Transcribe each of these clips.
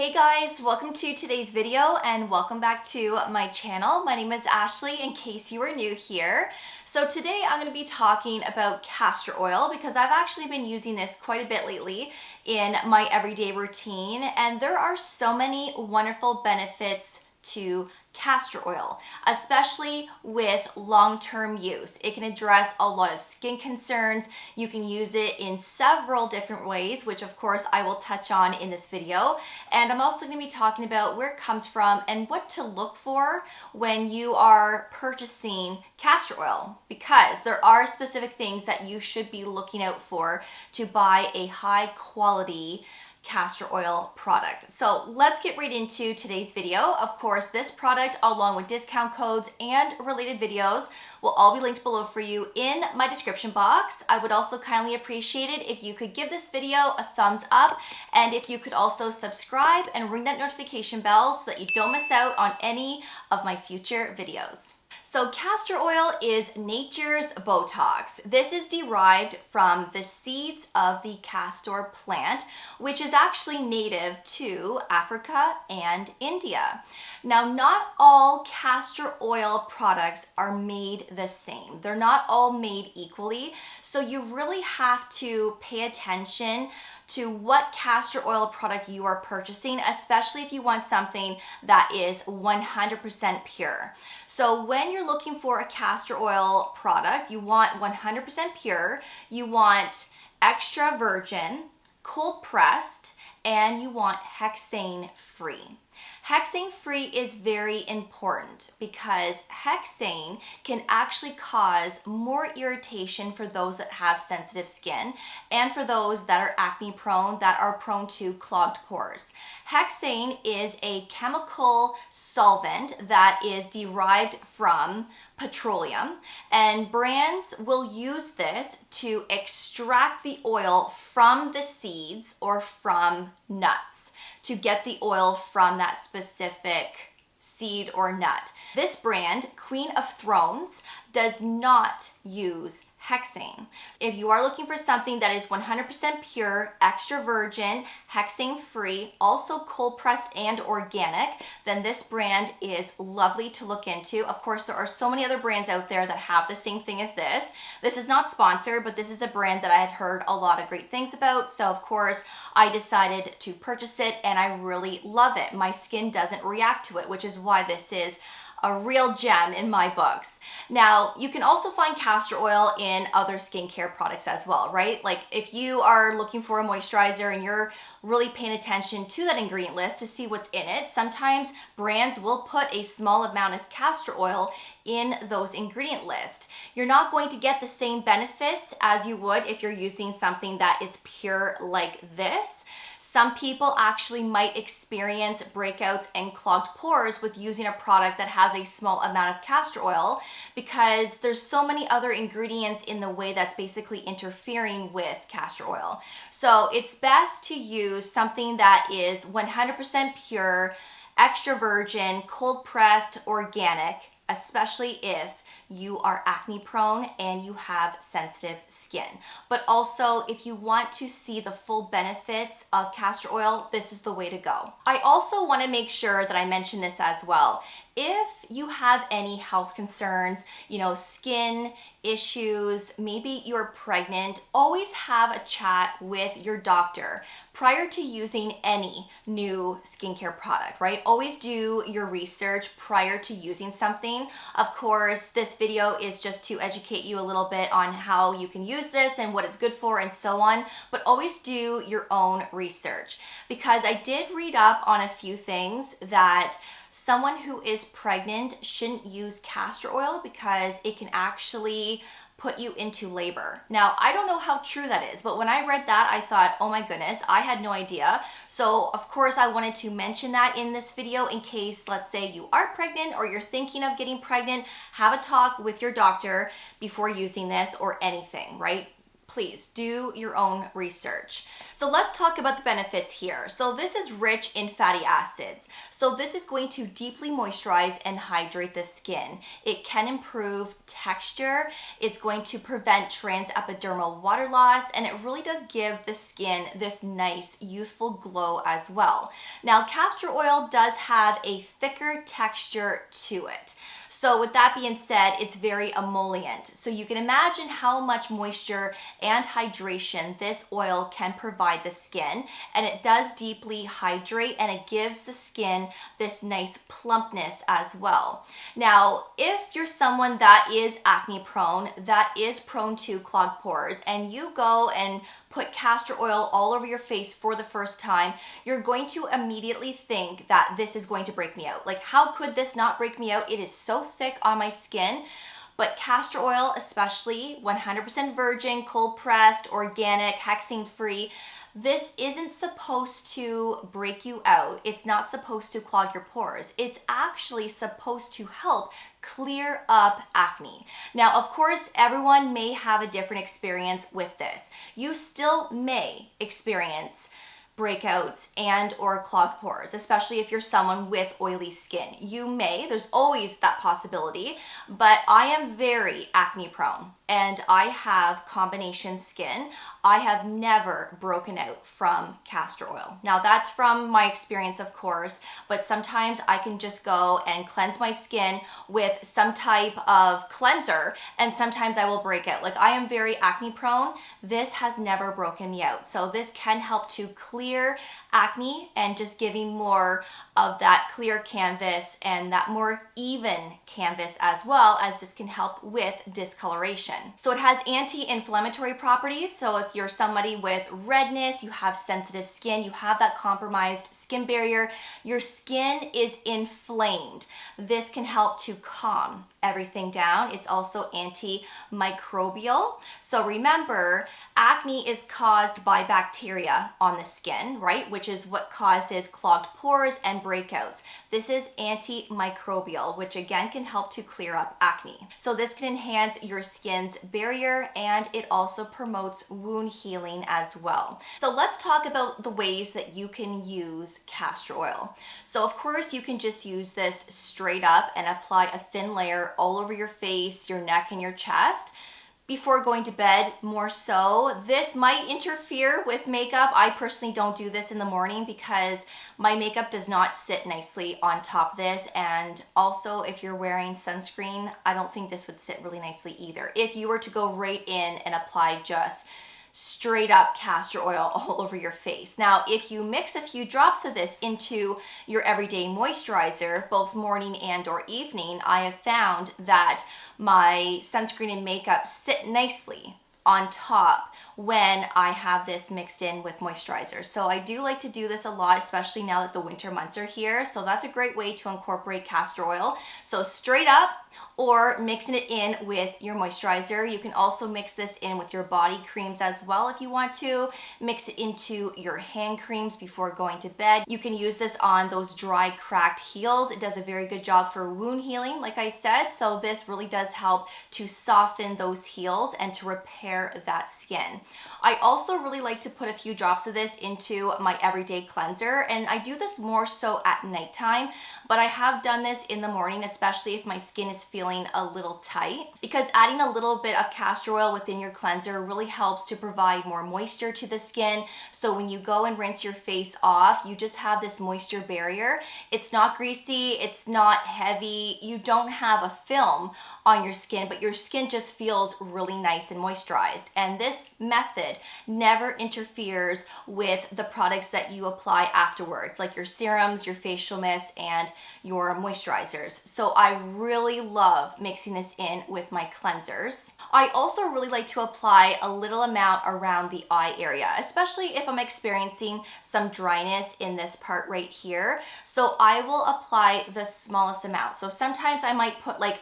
Hey guys, welcome to today's video and welcome back to my channel. My name is Ashley in case you are new here. So today I'm going to be talking about castor oil because I've actually been using this quite a bit lately in my everyday routine, and there are so many wonderful benefits to castor oil, especially with long-term use. It can address a lot of skin concerns. You can use it in several different ways, which of course I will touch on in this video. And I'm also going to be talking about where it comes from and what to look for when you are purchasing castor oil, because there are specific things that you should be looking out for to buy a high quality castor oil product. So let's get right into today's video. Of course, this product along with discount codes and related videos will all be linked below for you in my description box. I would also kindly appreciate it if you could give this video a thumbs up, and if you could also subscribe and ring that notification bell so that you don't miss out on any of my future videos. So castor oil is nature's Botox. This is derived from the seeds of the castor plant, which is actually native to Africa and India. Now, not all castor oil products are made the same. They're not all made equally, so you really have to pay attention to what castor oil product you are purchasing, especially if you want something that is 100% pure. So when you're looking for a castor oil product, you want 100% pure, you want extra virgin, cold pressed, and you want hexane free. Hexane free is very important because hexane can actually cause more irritation for those that have sensitive skin and for those that are acne prone, that are prone to clogged pores. Hexane is a chemical solvent that is derived from petroleum, and brands will use this to extract the oil from the seeds or from nuts, to get the oil from that specific seed or nut. This brand, Queen of Thrones, does not use hexane. If you are looking for something that is 100% pure, extra virgin, hexane free, also cold pressed and organic, then this brand is lovely to look into. Of course, there are so many other brands out there that have the same thing as this. This is not sponsored, but this is a brand that I had heard a lot of great things about. So of course, I decided to purchase it and I really love it. My skin doesn't react to it, which is why this is a real gem in my books. Now, you can also find castor oil in other skincare products as well, right? Like if you are looking for a moisturizer and you're really paying attention to that ingredient list to see what's in it, sometimes brands will put a small amount of castor oil in those ingredient list. You're not going to get the same benefits as you would if you're using something that is pure like this. Some people actually might experience breakouts and clogged pores with using a product that has a small amount of castor oil because there's so many other ingredients in the way that's basically interfering with castor oil. So it's best to use something that is 100% pure, extra virgin, cold pressed, organic, especially if you are acne prone and you have sensitive skin. But also, if you want to see the full benefits of castor oil, this is the way to go. I also want to make sure that I mention this as well. If you have any health concerns, skin issues, maybe you're pregnant, always have a chat with your doctor prior to using any new skincare product, right? Always do your research prior to using something. Of course, this video is just to educate you a little bit on how you can use this and what it's good for and so on, but always do your own research, because I did read up on a few things that someone who is pregnant shouldn't use castor oil because it can actually put you into labor. Now, I don't know how true that is, but when I read that, I thought, oh my goodness, I had no idea. So of course, I wanted to mention that in this video in case, let's say you are pregnant or you're thinking of getting pregnant, have a talk with your doctor before using this or anything, right? please do your own research. So let's talk about the benefits here. So this is rich in fatty acids. So this is going to deeply moisturize and hydrate the skin. It can improve texture. It's going to prevent transepidermal water loss, and it really does give the skin this nice youthful glow as well. Now, castor oil does have a thicker texture to it. So with that being said, it's very emollient. So you can imagine how much moisture and hydration this oil can provide the skin, and it does deeply hydrate, and it gives the skin this nice plumpness as well. Now, if you're someone that is acne prone, that is prone to clogged pores, and you go and put castor oil all over your face for the first time, you're going to immediately think that this is going to break me out. Like, how could this not break me out? It is so thick on my skin. But castor oil, especially 100% virgin, cold pressed, organic, HEXANE free, this isn't supposed to break you out. It's not supposed to clog your pores. It's actually supposed to help clear up acne. Now, of course, everyone may have a different experience with this. You still may experience breakouts and or clogged pores, especially if you're someone with oily skin. You may, there's always that possibility, but I am very acne prone and I have combination skin. I have never broken out from castor oil. Now that's from my experience, of course, but sometimes I can just go and cleanse my skin with some type of cleanser, and sometimes I will break out. Like, I am very acne prone. This has never broken me out. So this can help to clear acne and just giving more of that clear canvas and that more even canvas, as well as this can help with discoloration. So it has anti-inflammatory properties. So if you're somebody with redness, you have sensitive skin, you have that compromised skin barrier, your skin is inflamed, this can help to calm everything down. It's also antimicrobial. So remember, acne is caused by bacteria on the skin, right? Which is what causes clogged pores and breakouts. This is antimicrobial, which again can help to clear up acne. So this can enhance your skin's barrier, and it also promotes wound healing as well. So let's talk about the ways that you can use castor oil. So of course you can just use this straight up and apply a thin layer all over your face, your neck, and your chest before going to bed. More so, this might interfere with makeup. I personally don't do this in the morning because my makeup does not sit nicely on top of this, and also if you're wearing sunscreen, I don't think this would sit really nicely either. If you were to go right in and apply just straight up castor oil all over your face. Now, if you mix a few drops of this into your everyday moisturizer, both morning and or evening, I have found that my sunscreen and makeup sit nicely on top when I have this mixed in with moisturizer. So I do like to do this a lot, especially now that the winter months are here. So that's a great way to incorporate castor oil. So straight up, or mixing it in with your moisturizer. You can also mix this in with your body creams as well if you want to. Mix it into your hand creams before going to bed. You can use this on those dry, cracked heels. It does a very good job for wound healing, like I said. So this really does help to soften those heels and to repair that skin. I also really like to put a few drops of this into my everyday cleanser, and I do this more so at nighttime, but I have done this in the morning, especially if my skin is feeling a little tight, because adding a little bit of castor oil within your cleanser really helps to provide more moisture to the skin. So when you go and rinse your face off, you just have this moisture barrier. It's not greasy, it's not heavy, you don't have a film on your skin, but your skin just feels really nice and moisturized. And this method never interferes with the products that you apply afterwards, like your serums, your facial mist, and your moisturizers. So I really love mixing this in with my cleansers. I also really like to apply a little amount around the eye area, especially if I'm experiencing some dryness in this part right here. So I will apply the smallest amount. So sometimes I might put like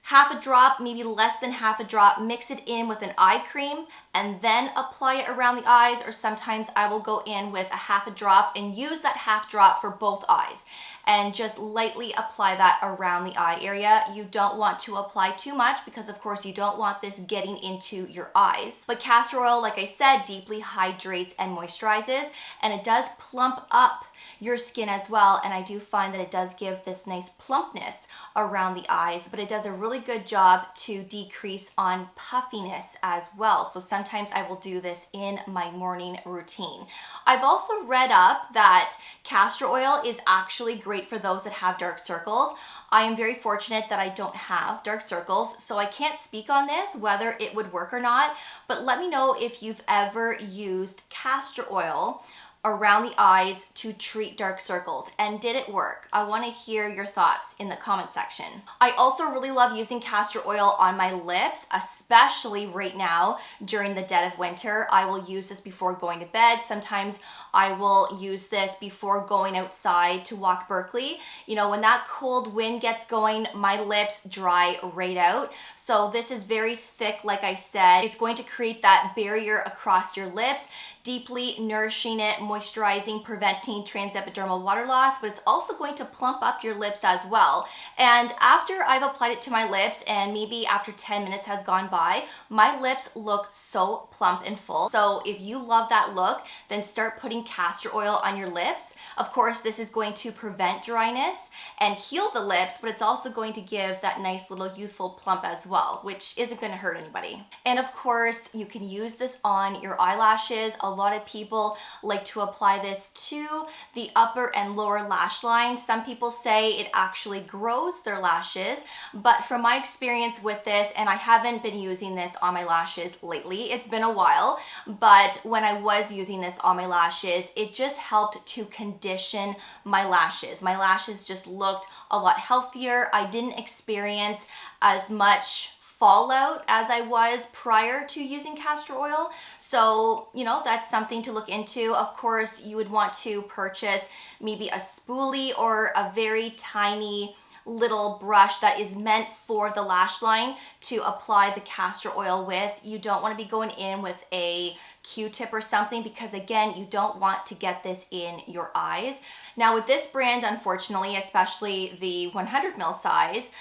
half a drop, maybe less than half a drop, mix it in with an eye cream and then apply it around the eyes, or sometimes I will go in with a half a drop and use that half drop for both eyes and just lightly apply that around the eye area. You don't want to apply too much because of course you don't want this getting into your eyes. But castor oil, like I said, deeply hydrates and moisturizes, and it does plump up your skin as well, and I do find that it does give this nice plumpness around the eyes, but it does a really good job to decrease on puffiness as well. So sometimes I will do this in my morning routine. I've also read up that castor oil is actually great for those that have dark circles. I am very fortunate that I don't have dark circles, so I can't speak on this, whether it would work or not, but let me know if you've ever used castor oil around the eyes to treat dark circles, and did it work? I want to hear your thoughts in the comment section. I also really love using castor oil on my lips, especially right now during the dead of winter. I will use this before going to bed. Sometimes I will use this before going outside to walk Berkeley. You know, when that cold wind gets going, my lips dry right out. So this is very thick, like I said. It's going to create that barrier across your lips, deeply nourishing it, moisturizing, preventing transepidermal water loss, but it's also going to plump up your lips as well. And after I've applied it to my lips, and maybe after 10 minutes has gone by, my lips look so plump and full. So if you love that look, then start putting castor oil on your lips. Of course, this is going to prevent dryness and heal the lips, but it's also going to give that nice little youthful plump as well, which isn't going to hurt anybody. And of course, you can use this on your eyelashes. A lot of people like to apply this to the upper and lower lash line. Some people say it actually grows their lashes, but from my experience with this, and I haven't been using this on my lashes lately, it's been a while, but when I was using this on my lashes, it just helped to condition my lashes. My lashes just looked a lot healthier. I didn't experience as much fallout as I was prior to using castor oil. So, you know, that's something to look into. Of course, you would want to purchase maybe a spoolie or a very tiny little brush that is meant for the lash line to apply the castor oil with. You don't want to be going in with a Q-tip or something, because again, you don't want to get this in your eyes. Now with this brand, unfortunately, especially the 100 ml size,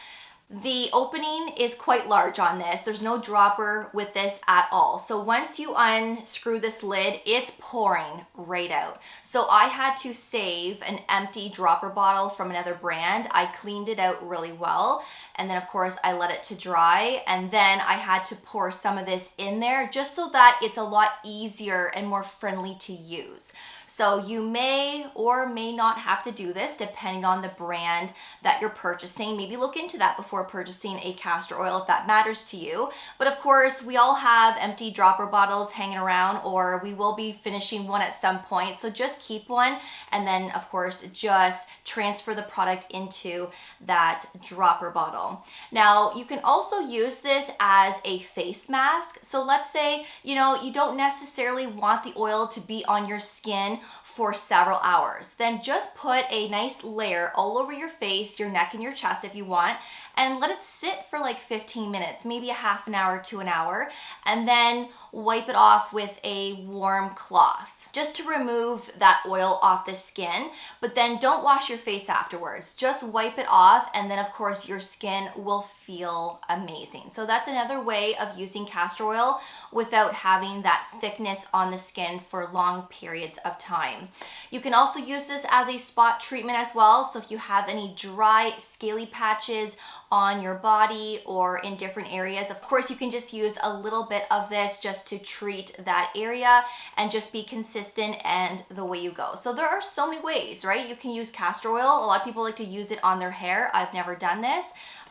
the opening is quite large on this. There's no dropper with this at all. So once you unscrew this lid, it's pouring right out. So I had to save an empty dropper bottle from another brand. I cleaned it out really well. And then of course I let it to dry. And then I had to pour some of this in there just so that it's a lot easier and more friendly to use. So you may or may not have to do this depending on the brand that you're purchasing. Maybe look into that before purchasing a castor oil if that matters to you. But of course, we all have empty dropper bottles hanging around, or we will be finishing one at some point. So just keep one, and then of course just transfer the product into that dropper bottle. Now you can also use this as a face mask. So let's say, you know, you don't necessarily want the oil to be on your skin for several hours. Then just put a nice layer all over your face, your neck, and your chest if you want, and let it sit for like 15 minutes, maybe a half an hour to an hour, and then wipe it off with a warm cloth just to remove that oil off the skin. But then don't wash your face afterwards. Just wipe it off, and then of course your skin will feel amazing. So that's another way of using castor oil without having that thickness on the skin for long periods of time. You can also use this as a spot treatment as well. So if you have any dry, scaly patches on your body or in different areas, of course you can just use a little bit of this just to treat that area and just be consistent, and the way you go. So there are so many ways, right? You can use castor oil. A lot of people like to use it on their hair. I've never done this,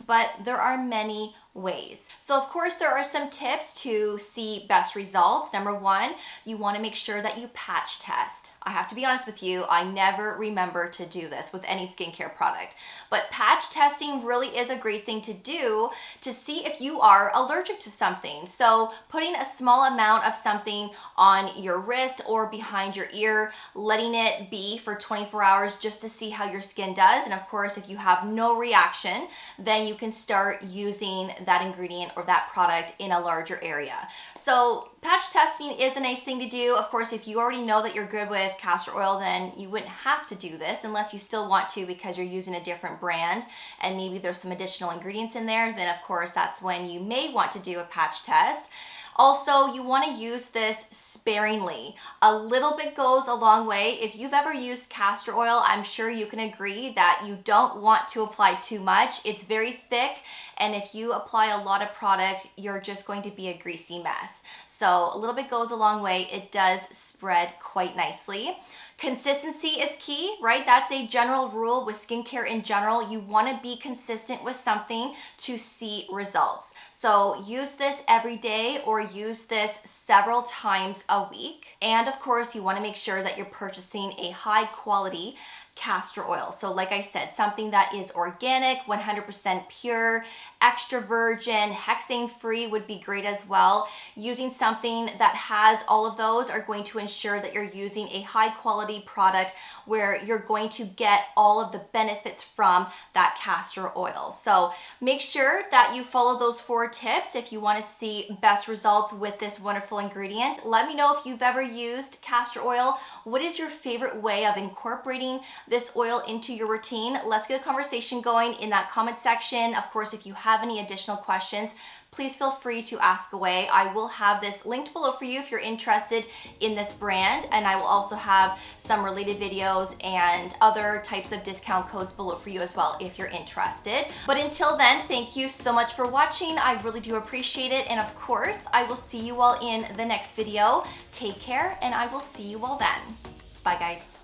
but there are many ways. So of course there are some tips to see best results. Number one, you want to make sure that you patch test. I have to be honest with you, I never remember to do this with any skincare product. But patch testing really is a great thing to do to see if you are allergic to something. So putting a small amount of something on your wrist or behind your ear, letting it be for 24 hours just to see how your skin does. And of course, if you have no reaction, then you can start using that ingredient or that product in a larger area. So patch testing is a nice thing to do. Of course, if you already know that you're good with castor oil, then you wouldn't have to do this unless you still want to because you're using a different brand and maybe there's some additional ingredients in there. Then of course, that's when you may want to do a patch test. Also, you want to use this sparingly. A little bit goes a long way. If you've ever used castor oil, I'm sure you can agree that you don't want to apply too much. It's very thick, and if you apply a lot of product, you're just going to be a greasy mess. So a little bit goes a long way. It does spread quite nicely. Consistency is key, right? That's a general rule with skincare in general. You want to be consistent with something to see results. So use this every day or use this several times a week. And of course, you want to make sure that you're purchasing a high quality castor oil. So like I said, something that is organic, 100% pure, extra virgin, hexane free would be great as well. Using something that has all of those are going to ensure that you're using a high quality product where you're going to get all of the benefits from that castor oil. So make sure that you follow those 4 tips if you want to see best results with this wonderful ingredient. Let me know if you've ever used castor oil. What is your favorite way of incorporating this oil into your routine? Let's get a conversation going in that comment section. Of course, if you have any additional questions, please feel free to ask away. I will have this linked below for you if you're interested in this brand, and I will also have some related videos and other types of discount codes below for you as well if you're interested. But until then, thank you so much for watching. I really do appreciate it, and of course, I will see you all in the next video. Take care, and I will see you all then. Bye, guys.